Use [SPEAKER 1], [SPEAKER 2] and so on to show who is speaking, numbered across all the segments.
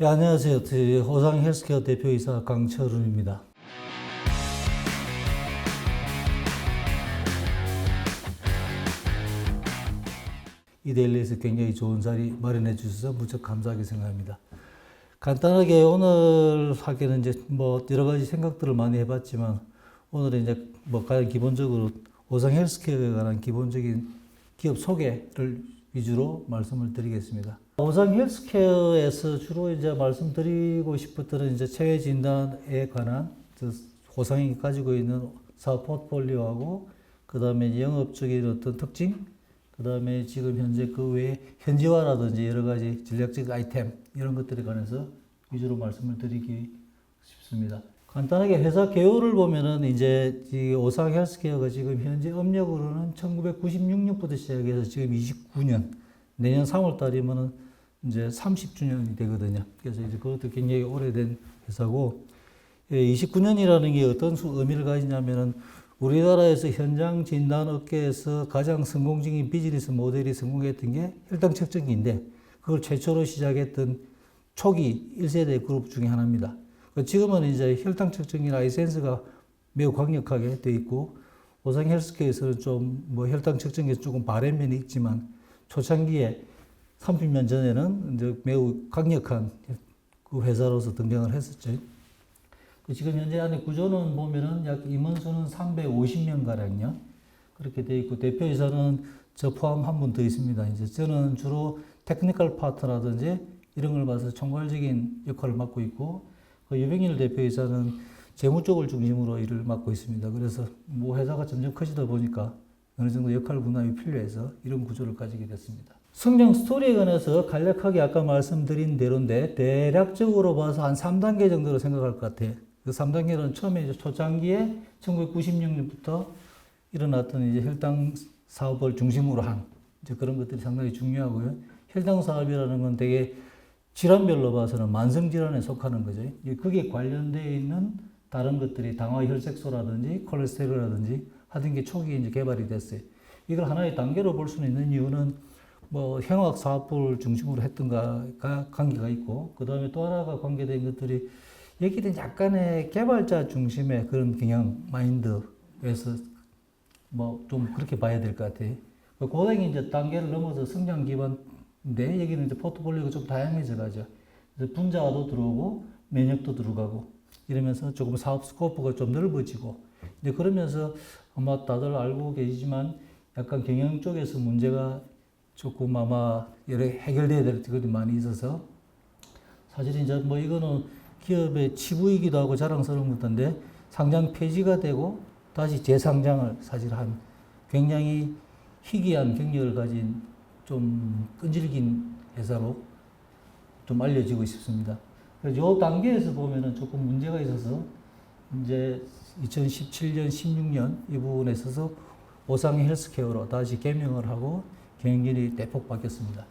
[SPEAKER 1] 예, 안녕하세요. 호상 헬스케어 대표이사 강철훈입니다. 이 데일리에서 굉장히 좋은 자리 마련해 주셔서 무척 감사하게 생각합니다. 간단하게 오늘 하기는 이제 여러 가지 생각들을 많이 해봤지만 오늘은 이제 가장 기본적으로 호상 헬스케어에 관한 기본적인 기업 소개를 위주로 말씀을 드리겠습니다. 호상 헬스케어에서 주로 이제 말씀드리고 싶었던 이제 체외 진단에 관한 호상이 가지고 있는 사업 포트폴리오하고 그 다음에 영업적인 어떤 특징, 그 다음에 지금 현재 그 외에 현지화라든지 여러 가지 전략적 아이템 이런 것들에 관해서 위주로 말씀을 드리기 싶습니다. 간단하게 회사 개요를 보면은 이제 이 호상 헬스케어가 지금 현재 업력으로는 1996년부터 시작해서 지금 29년, 내년 3월 달이면은 이제 30주년이 되거든요. 그래서 이제 그것도 굉장히 오래된 회사고, 29년이라는 게 어떤 의미를 가지냐면은 우리나라에서 현장 진단 업계에서 가장 성공적인 비즈니스 모델이 성공했던 게 혈당 측정기인데 그걸 최초로 시작했던 초기 1세대 그룹 중에 하나입니다. 지금은 이제 혈당 측정기 라이센스가 매우 강력하게 되어 있고 호상 헬스케어에서는 좀 혈당 측정기에서 조금 바른 면이 있지만 초창기에 30년 전에는 이제 매우 강력한 그 회사로서 등장을 했었죠. 지금 현재 안에 구조는 보면은 약 임원수는 350명 가량요. 그렇게 되어 있고 대표이사는 저 포함 한 분 더 있습니다. 이제 저는 주로 테크니컬 파트라든지 이런 걸 봐서 총괄적인 역할을 맡고 있고 유병일 대표이사는 재무 쪽을 중심으로 일을 맡고 있습니다. 그래서 회사가 점점 커지다 보니까 어느 정도 역할 분담이 필요해서 이런 구조를 가지게 됐습니다. 성장 스토리에 관해서 간략하게 아까 말씀드린 대로인데 대략적으로 봐서 한 3단계 정도로 생각할 것 같아요. 그 3단계는 처음에 이제 초창기에 1996년부터 일어났던 이제 혈당 사업을 중심으로 한 이제 그런 것들이 상당히 중요하고요. 혈당 사업이라는 건 되게 질환별로 봐서는 만성질환에 속하는 거죠. 그게 관련되어 있는 다른 것들이 당화혈색소라든지 콜레스테롤이라든지 하던 게 초기에 이제 개발이 됐어요. 이걸 하나의 단계로 볼 수는 있는 이유는 형학 사업부를 중심으로 했던가가 관계가 있고, 그 다음에 또 하나가 관계된 것들이 여기는 약간의 개발자 중심의 그런 경향 마인드에서 좀 그렇게 봐야 될 것 같아요. 고등이 이제 단계를 넘어서 성장 기반인데 여기는 이제 포트폴리오가 좀 다양해져 가죠. 그래서 분자도 들어오고 면역도 들어가고 이러면서 조금 사업 스코프가 좀 넓어지고 이제 그러면서 아마 다들 알고 계시지만 약간 경영 쪽에서 문제가 조금 아마 여러 해결돼야 될 것들이 많이 있어서 사실 이제 이거는 기업의 치부이기도 하고 자랑스러운 것인데 상장 폐지가 되고 다시 재상장을 사실 한 굉장히 희귀한 경력을 가진 좀 끈질긴 회사로 좀 알려지고 있습니다. 그래서 이 단계에서 보면은 조금 문제가 있어서 이제 2017년, 16년 이 부분에 있어서 호상 헬스케어로 다시 개명을 하고 경영진이 대폭 바뀌었습니다.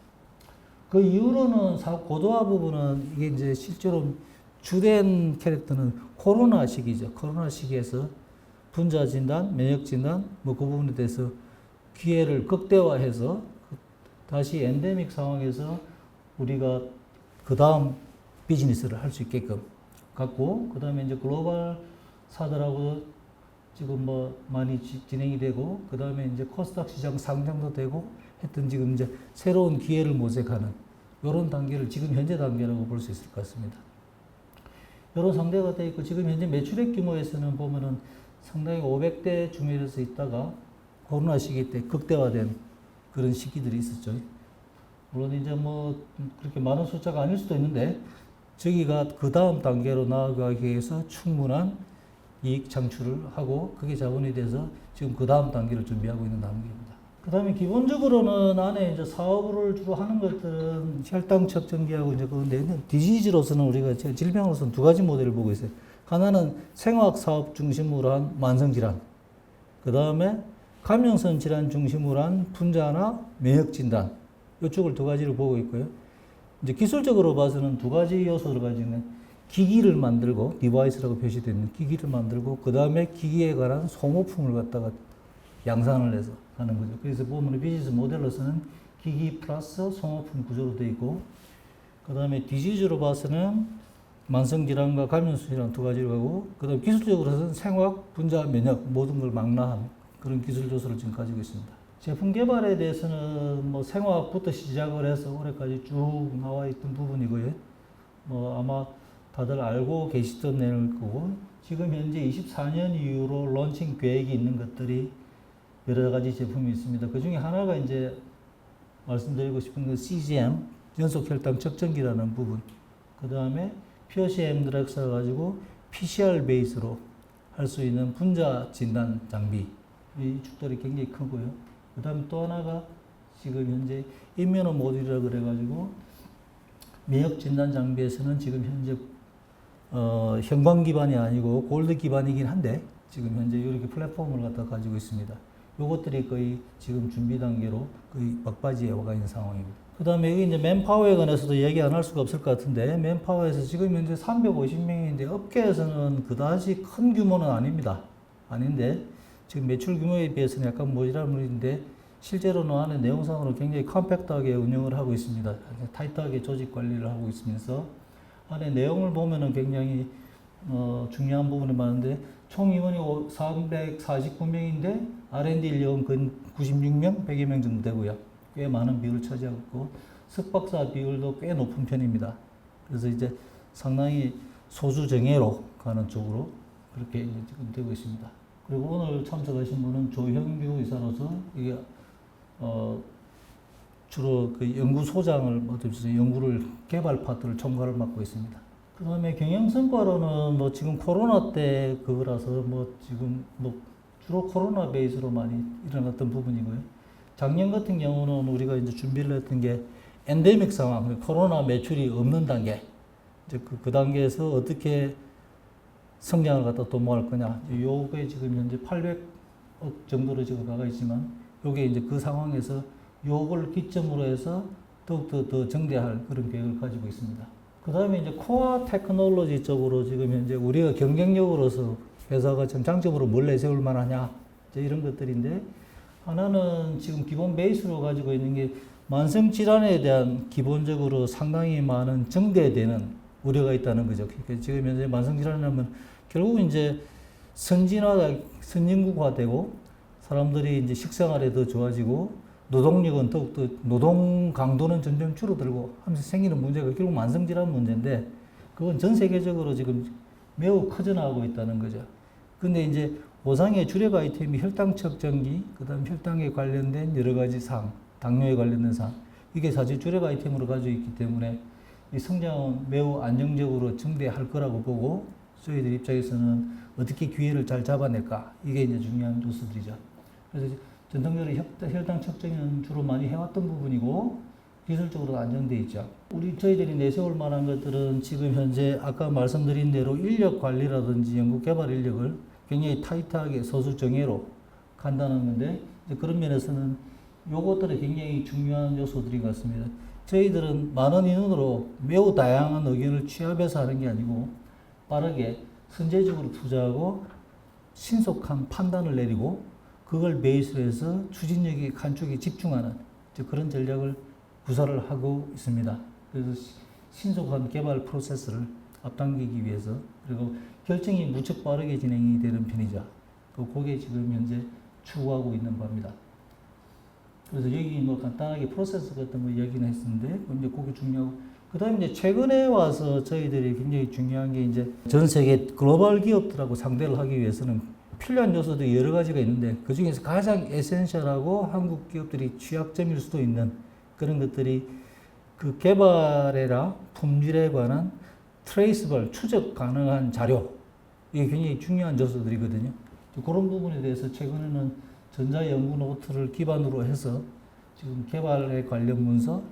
[SPEAKER 1] 그 이후로는 사업 고도화 부분은 이게 이제 실제로 주된 캐릭터는 코로나 시기죠. 코로나 시기에서 분자 진단, 면역 진단, 그 부분에 대해서 기회를 극대화해서 다시 엔데믹 상황에서 우리가 그 다음 비즈니스를 할 수 있게끔 갖고, 그 다음에 이제 글로벌 사들하고 지금 많이 진행이 되고, 그 다음에 이제 코스닥 시장 상장도 되고 했던 지금 이제 새로운 기회를 모색하는 이런 단계를 지금 현재 단계라고 볼 수 있을 것 같습니다. 이런 상대가 되어 있고, 지금 현재 매출액 규모에서는 보면은 상당히 500대 중에서 있다가 코로나 시기 때 극대화된 그런 시기들이 있었죠. 물론 이제 그렇게 많은 숫자가 아닐 수도 있는데, 저기가 그 다음 단계로 나아가기 위해서 충분한 이익 창출을 하고, 그게 자본이 돼서 지금 그 다음 단계를 준비하고 있는 단계입니다. 그 다음에 기본적으로는 안에 이제 사업을 주로 하는 것들은 혈당 측정기하고 이제 그런데 디지즈로서는 우리가 질병으로서는 두 가지 모델을 보고 있어요. 하나는 생화학 사업 중심으로 한 만성질환, 그 다음에 감염성 질환 중심으로 한 분자나 면역 진단, 이쪽을 두 가지를 보고 있고요. 이제 기술적으로 봐서는 두 가지 요소를 가지는 기기를 만들고, 디바이스라고 표시되는 기기를 만들고, 그 다음에 기기에 관한 소모품을 갖다가 양산을 해서 하는 거죠. 그래서 보면 비즈니스 모델로서는 기기 플러스 소모품 구조로 되어 있고, 그 다음에 디지즈로 봐서는 만성질환과 감염수질환 두 가지로 가고, 그 다음에 기술적으로는 생화학, 분자, 면역 모든 걸 망라한 그런 기술 요소를 지금 가지고 있습니다. 제품 개발에 대해서는 뭐 생화학부터 시작을 해서 올해까지 쭉 나와 있던 부분이고요. 뭐 아마 다들 알고 계시던 내용일 거고, 지금 현재 24년 이후로 론칭 계획이 있는 것들이 여러 가지 제품이 있습니다. 그 중에 하나가 이제 말씀드리고 싶은 건 CGM, 연속혈당 측정기라는 부분. 그 다음에 POCM 드렉사 가지고 PCR 베이스로 할 수 있는 분자 진단 장비. 이 축들이 굉장히 크고요. 그 다음에 또 하나가 지금 현재 임뮤노 모듈이라 그래가지고 면역 진단 장비에서는 지금 현재 형광 기반이 아니고 골드 기반이긴 한데 지금 현재 이렇게 플랫폼을 갖다 가지고 있습니다. 요것들이 거의 지금 준비 단계로 거의 막바지에 와가 있는 상황입니다. 그 다음에 여기 이제 맨파워에 관해서도 얘기 안 할 수가 없을 것 같은데, 맨파워에서 지금 현재 350명인데 업계에서는 그다지 큰 규모는 아닙니다. 아닌데 지금 매출 규모에 비해서는 약간 모자란 물인데 실제로는 안에 내용상으로 굉장히 컴팩트하게 운영을 하고 있습니다. 타이트하게 조직 관리를 하고 있으면서 안에 내용을 보면은 굉장히 중요한 부분이 많은데, 총 임원이 349명인데 R&D 인력은 근 96명, 100여 명 정도 되고요. 꽤 많은 비율을 차지하고 있고 석박사 비율도 꽤 높은 편입니다. 그래서 이제 상당히 소수 정예로 가는 쪽으로 그렇게 지금 되고 있습니다. 그리고 오늘 참석하신 분은 조형규 의사로서 이게 주로 그 연구소장을 맡으면서 연구를 개발 파트를 총괄을 맡고 있습니다. 그 다음에 경영 성과로는 뭐 지금 코로나 때 그거라서 뭐 지금 뭐 주로 코로나 베이스로 많이 일어났던 부분이고요. 작년 같은 경우는 우리가 이제 준비를 했던 게 엔데믹 상황, 코로나 매출이 없는 단계, 이제 그 단계에서 어떻게 성장을 갖다 도모할 거냐. 요게 지금 현재 800억 정도로 지금 나가 있지만, 요게 이제 그 상황에서 요걸 기점으로 해서 더욱더 더 정대할 그런 계획을 가지고 있습니다. 그 다음에 이제 코어 테크놀로지 쪽으로 지금 현재 우리가 경쟁력으로서 회사가 참 장점으로 뭘 내세울 만하냐, 이제 이런 것들인데, 하나는 지금 기본 베이스로 가지고 있는 게 만성질환에 대한 기본적으로 상당히 많은 정대되는 우려가 있다는 거죠. 그러니까 지금 현재 만성질환이라면 결국 이제 선진국화되고 사람들이 이제 식생활에 더 좋아지고 노동력은 더욱더 노동 강도는 점점 줄어들고 하면서 생기는 문제가 결국 만성질환 문제인데, 그건 전 세계적으로 지금 매우 커져나가고 있다는 거죠. 근데 이제 보상의 주력 아이템이 혈당 측정기, 그 다음 혈당에 관련된 여러 가지 사항, 당뇨에 관련된 사항, 이게 사실 주력 아이템으로 가지고 있기 때문에 이 성장은 매우 안정적으로 증대할 거라고 보고, 저희들 입장에서는 어떻게 기회를 잘 잡아낼까, 이게 이제 중요한 요소들이죠. 그래서 전통적으로 혈당 측정은 주로 많이 해왔던 부분이고 기술적으로 안정돼 있죠. 저희들이 내세울 만한 것들은 지금 현재 아까 말씀드린 대로 인력 관리라든지 연구 개발 인력을 굉장히 타이트하게 소수 정예로 간다는 건데, 그런 면에서는 요것들이 굉장히 중요한 요소들인 것 같습니다. 저희들은 많은 인원으로 매우 다양한 의견을 취합해서 하는 게 아니고 빠르게 선제적으로 투자하고 신속한 판단을 내리고 그걸 베이스로 해서 추진력이 간축에 집중하는 그런 전략을 구사를 하고 있습니다. 그래서 신속한 개발 프로세스를 앞당기기 위해서, 그리고 결정이 무척 빠르게 진행이 되는 편이죠. 그게 지금 현재 추구하고 있는 바입니다. 그래서 여기 뭐 간단하게 프로세스 같은 거 얘기는 했었는데, 이제 그게 중요하고, 그 다음에 이제 최근에 와서 저희들이 굉장히 중요한 게 이제 전 세계 글로벌 기업들하고 상대를 하기 위해서는 필요한 요소들이 여러 가지가 있는데, 그 중에서 가장 에센셜하고 한국 기업들이 취약점일 수도 있는 그런 것들이 그 개발이나 품질에 관한 트레이스블, 추적 가능한 자료, 이게 굉장히 중요한 요소들이거든요. 그런 부분에 대해서 최근에는 전자연구 노트를 기반으로 해서 지금 개발에 관련 문서,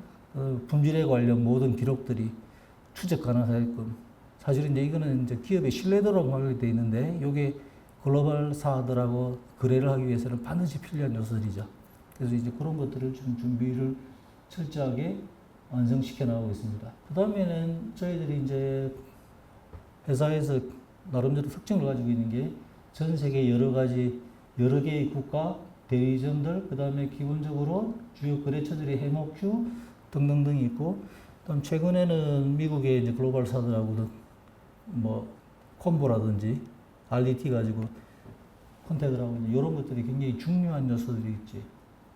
[SPEAKER 1] 품질에 관련 모든 기록들이 추적 가능하게끔, 사실은 이제 이거는 이제 기업의 신뢰도로 하게 돼 있는데, 이게 글로벌사들하고 거래를 하기 위해서는 반드시 필요한 요소들이죠. 그래서 이제 그런 것들을 좀 준비를 철저하게 완성시켜 나가고 있습니다. 그 다음에는 저희들이 이제 회사에서 나름대로 특징을 가지고 있는 게 전 세계 여러 개의 국가, 대리점들, 그 다음에 기본적으로 주요 거래처들의 해목큐 등등등이 있고, 그 그다음 최근에는 미국의 이제 글로벌 사들하고도 뭐 콤보라든지 RDT 가지고 컨택을 하고 있는 이런 것들이 굉장히 중요한 요소들이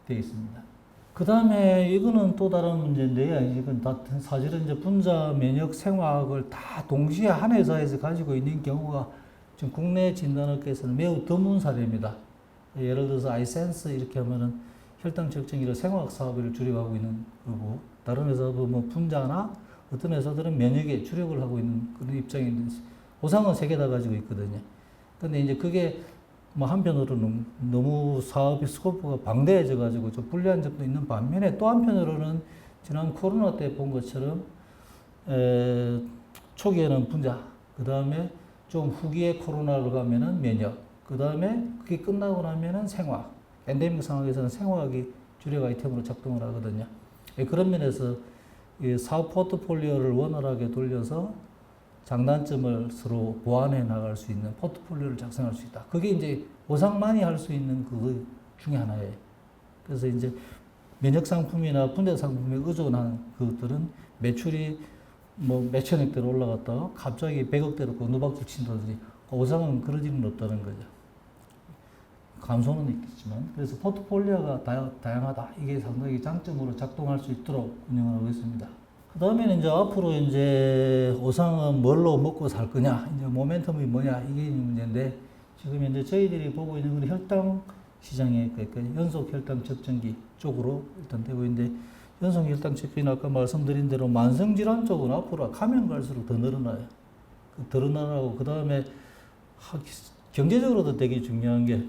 [SPEAKER 1] 되어 있습니다. 그 다음에 이거는 또 다른 문제인데요. 이건 다 사실은 이제 분자 면역 생화학을 다 동시에 한 회사에서 가지고 있는 경우가 지금 국내 진단업계에서는 매우 드문 사례입니다. 예를 들어서 아이센스 이렇게 하면은 혈당 측정기를 생화학 사업을 주력하고 있는 거고, 다른 회사도 뭐 분자나 어떤 회사들은 면역에 주력을 하고 있는 그런 입장인데, 오상은 세 개 다 가지고 있거든요. 근데 이제 그게 뭐 한편으로는 너무 사업의 스코프가 방대해져 가지고 좀 불리한 점도 있는 반면에, 또 한편으로는 지난 코로나 때 본 것처럼 초기에는 분자, 그 다음에 좀 후기에 코로나로 가면은 면역, 그 다음에 그게 끝나고 나면은 생화학, 엔데믹 상황에서는 생화학이 주력 아이템으로 작동을 하거든요. 그런 면에서 이 사업 포트폴리오를 원활하게 돌려서 장단점을 서로 보완해 나갈 수 있는 포트폴리오를 작성할 수 있다. 그게 이제 오상만이 할 수 있는 그 중에 하나예요. 그래서 이제 면역 상품이나 분자 상품에 의존한 그것들은 매출이 뭐 몇천억대로 올라갔다가 갑자기 100억대로 누박질 친다든지, 오상은 그럴 일은 없다는 거죠. 감소는 있겠지만, 그래서 포트폴리오가 다양하다. 이게 상당히 장점으로 작동할 수 있도록 운영을 하고 있습니다. 그 다음에는 이제 앞으로 이제 오상은 뭘로 먹고 살 거냐, 이제 모멘텀이 뭐냐, 이게 문제인데, 지금 현재 저희들이 보고 있는 건 혈당 시장에, 그러니까 연속 혈당 측정기 쪽으로 일단 되고 있는데, 연속 혈당 측정기는 아까 말씀드린 대로 만성질환 쪽은 앞으로 가면 갈수록 더 늘어나요. 더 늘어나고, 그 다음에 경제적으로도 되게 중요한 게,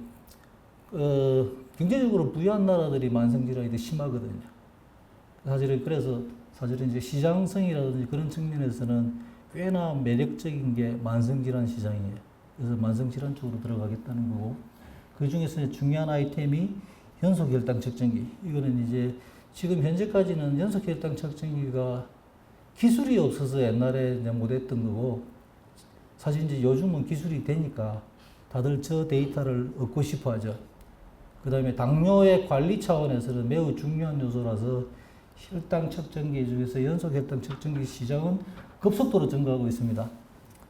[SPEAKER 1] 경제적으로 부유한 나라들이 만성질환이 더 심하거든요. 사실은 이제 시장성이라든지 그런 측면에서는 꽤나 매력적인 게 만성질환 시장이에요. 그래서 만성질환 쪽으로 들어가겠다는 거고, 그 중에서 중요한 아이템이 연속혈당 측정기. 이거는 이제 지금 현재까지는 연속혈당 측정기가 기술이 없어서 옛날에 이제 못했던 거고, 사실 이제 요즘은 기술이 되니까 다들 저 데이터를 얻고 싶어 하죠. 그 다음에 당뇨의 관리 차원에서는 매우 중요한 요소라서 혈당 측정기 중에서 연속 혈당 측정기 시장은 급속도로 증가하고 있습니다.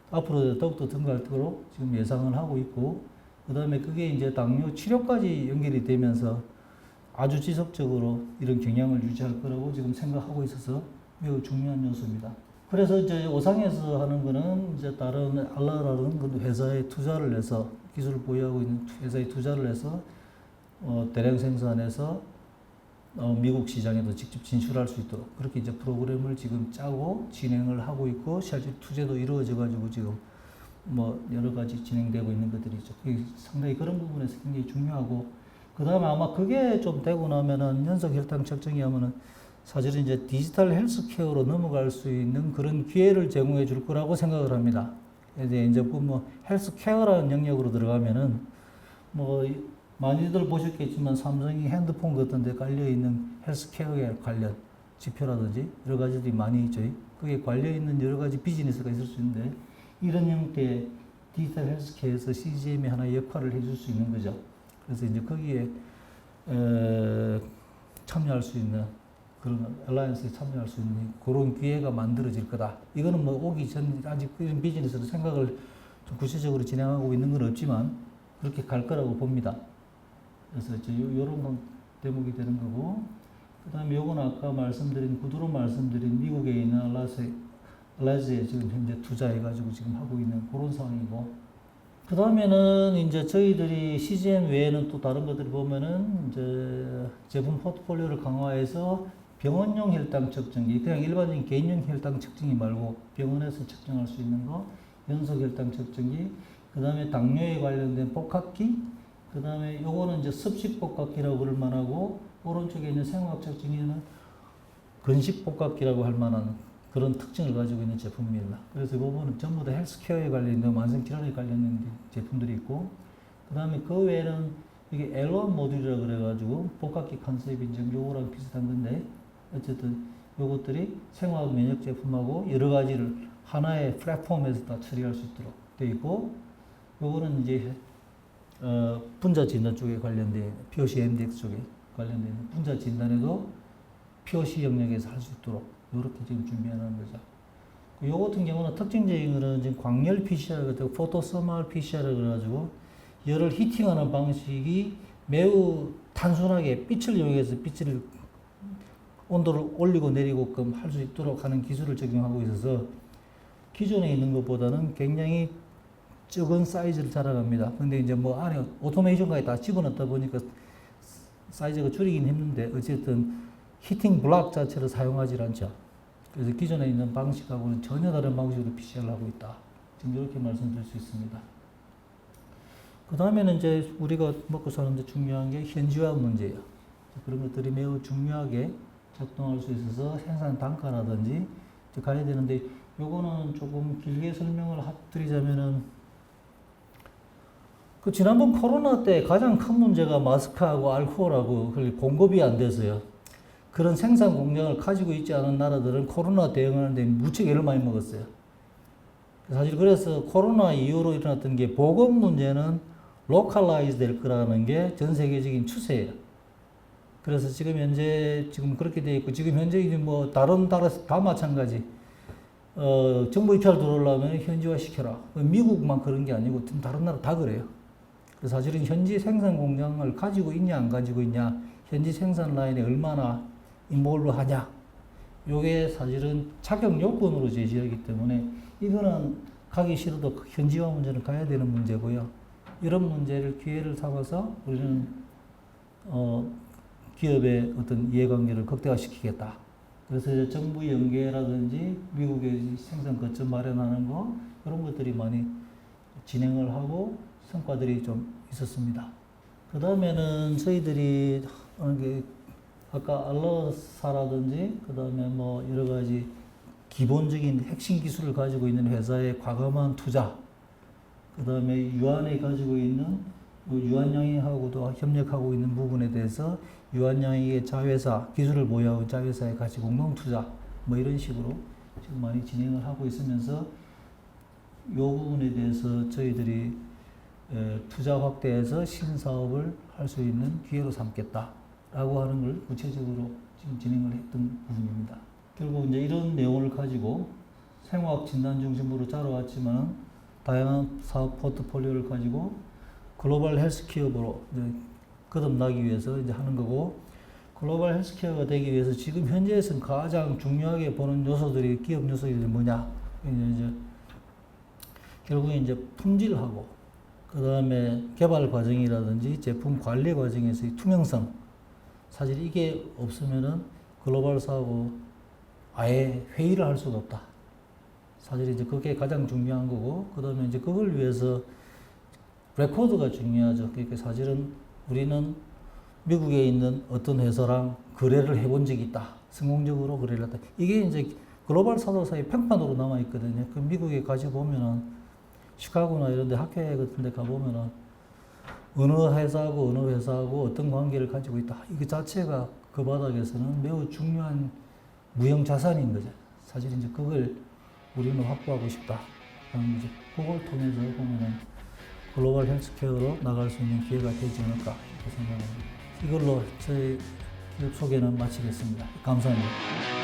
[SPEAKER 1] 앞으로 더욱더 증가할 거로 지금 예상을 하고 있고, 그 다음에 그게 이제 당뇨 치료까지 연결이 되면서 아주 지속적으로 이런 경향을 유지할 거라고 지금 생각하고 있어서 매우 중요한 요소입니다. 그래서 이제 오상에서 하는 거는 이제 다른 알라라는 회사에 투자를 해서, 기술을 보유하고 있는 회사에 투자를 해서 대량 생산해서 미국 시장에도 직접 진출할 수 있도록 그렇게 이제 프로그램을 지금 짜고 진행을 하고 있고, 실제 투자도 이루어져 가지고 지금 뭐 여러 가지 진행되고 있는 것들이 있죠. 상당히 그런 부분에서 굉장히 중요하고, 그 다음에 아마 그게 좀 되고 나면은 연속 혈당 측정이 하면은 사실은 이제 디지털 헬스케어로 넘어갈 수 있는 그런 기회를 제공해 줄 거라고 생각을 합니다. 이제 뭐 헬스케어라는 영역으로 들어가면은 뭐 많이들 보셨겠지만 삼성이 핸드폰 같은 데 깔려있는 헬스케어에 관련 지표라든지 여러 가지들이 많이 있죠. 그게 관련있는 여러 가지 비즈니스가 있을 수 있는데, 이런 형태의 디지털 헬스케어에서 CGM이 하나의 역할을 해줄 수 있는 거죠. 그래서 이제 거기에 참여할 수 있는, 그런 알라이언스에 참여할 수 있는 그런 기회가 만들어질 거다. 이거는 뭐 오기 전 아직 이런 비즈니스로 생각을 좀 구체적으로 진행하고 있는 건 없지만 그렇게 갈 거라고 봅니다. 그래서 요런 대목이 되는 거고, 그 다음에 요건 아까 구두로 말씀드린 미국에 있는 알라즈에 지금 현재 투자해가지고 지금 하고 있는 그런 상황이고, 그 다음에는 이제 저희들이 CGM 외에는 또 다른 것들을 보면은 이제 제품 포트폴리오를 강화해서 병원용 혈당 측정기, 그냥 일반적인 개인용 혈당 측정기 말고 병원에서 측정할 수 있는 거, 연속 혈당 측정기, 그 다음에 당뇨에 관련된 복합기, 그 다음에 요거는 이제 습식 복합기라고 그럴 만하고, 오른쪽에 있는 생화학 측정기는 근식 복합기라고 할 만한 그런 특징을 가지고 있는 제품입니다. 그래서 이 부분은 전부 다 헬스케어에 관련된, 만성질환에 관련된 제품들이 있고, 그 다음에 그 외에는 이게 L1 모듈이라고 그래가지고 복합기 컨셉이 이제 요거랑 비슷한 건데, 어쨌든 요것들이 생화학 면역 제품하고 여러 가지를 하나의 플랫폼에서 다 처리할 수 있도록 되어 있고, 요거는 이제 분자 진단 쪽에 관련된, POC MDX 쪽에 관련된 분자 진단에도 POC 영역에서 할 수 있도록 이렇게 지금 준비하는 거죠. 요 같은 경우는 특징적인 거는 지금 광열 PCR, 포토서멀 PCR을 그래가지고 열을 히팅하는 방식이 매우 단순하게 빛을 이용해서 빛을 온도를 올리고 내리고끔 할 수 있도록 하는 기술을 적용하고 있어서 기존에 있는 것보다는 굉장히 적은 사이즈를 자랑합니다. 근데 이제 뭐 안에 오토메이션까지 다 집어넣다 보니까 사이즈가 줄이긴 힘든데 어쨌든 히팅 블락 자체를 사용하지 않죠. 그래서 기존에 있는 방식하고는 전혀 다른 방식으로 PCR을 하고 있다. 지금 이렇게 말씀드릴 수 있습니다. 그 다음에는 이제 우리가 먹고 사는데 중요한 게 현지화 문제예요. 그런 것들이 매우 중요하게 작동할 수 있어서 생산 단가라든지 가야 되는데 요거는 조금 길게 설명을 드리자면은 그 지난번 코로나 때 가장 큰 문제가 마스크하고 알코올하고 공급이 안 돼서요. 그런 생산 공장을 가지고 있지 않은 나라들은 코로나 대응하는데 무척 애를 많이 먹었어요. 사실 그래서 코로나 이후로 일어났던 게 보급 문제는 로컬라이즈 될 거라는 게 전 세계적인 추세예요. 그래서 지금 현재 그렇게 돼 있고 지금 현재 뭐 다른 나라 다 마찬가지. 정부 입찰 들어오려면 현지화 시켜라. 미국만 그런 게 아니고 다른 나라 다 그래요. 그래서 사실은 현지 생산 공장을 가지고 있냐 안 가지고 있냐, 현지 생산 라인에 얼마나 인볼브 하냐, 요게 사실은 자격 요건으로 제시하기 때문에 이거는 가기 싫어도 현지화 문제는 가야 되는 문제고요. 이런 문제를 기회를 삼아서 우리는 기업의 어떤 이해관계를 극대화시키겠다. 그래서 이제 정부 연계라든지 미국의 생산 거점 마련하는 거 이런 것들이 많이 진행을 하고 성과들이 좀 있었습니다. 그 다음에는 저희들이 아까 알라사라든지 그 다음에 뭐 여러 가지 기본적인 핵심 기술을 가지고 있는 회사의 과감한 투자, 그 다음에 유한이 가지고 있는 유한양행하고도 협력하고 있는 부분에 대해서 유한양행의 자회사, 기술을 보유하고 자회사에 같이 공동 투자, 뭐 이런 식으로 지금 많이 진행을 하고 있으면서 이 부분에 대해서 저희들이 투자 확대해서 신사업을 할 수 있는 기회로 삼겠다라고 하는 걸 구체적으로 지금 진행을 했던 부분입니다. 결국 이제 이런 내용을 가지고 생화학 진단 중심으로 자라왔지만 다양한 사업 포트폴리오를 가지고 글로벌 헬스케어로 거듭나기 위해서 이제 하는 거고, 글로벌 헬스케어가 되기 위해서 지금 현재에서는 가장 중요하게 보는 요소들이, 기업 요소들이 뭐냐? 이제 결국에 이제 품질하고, 그 다음에 개발 과정이라든지 제품 관리 과정에서의 투명성. 사실 이게 없으면은 글로벌 사하고 아예 회의를 할 수가 없다. 사실 이제 그게 가장 중요한 거고, 그 다음에 이제 그걸 위해서 레코드가 중요하죠. 그러니까 사실은 우리는 미국에 있는 어떤 회사랑 거래를 해본 적이 있다. 성공적으로 거래를 했다. 이게 이제 글로벌 사도사의 평판으로 남아있거든요. 그 미국에 가보면은 시카고나 이런 데 학회 같은 데 가보면은 어느 회사하고 어떤 관계를 가지고 있다. 이거 자체가 그 바닥에서는 매우 중요한 무형 자산인 거죠. 사실 이제 그걸 우리는 확보하고 싶다. 이제 그걸 통해서 보면은 글로벌 헬스케어로 나갈 수 있는 기회가 되지 않을까 이렇게 생각합니다. 이걸로 저희 기업 소개는 마치겠습니다. 감사합니다.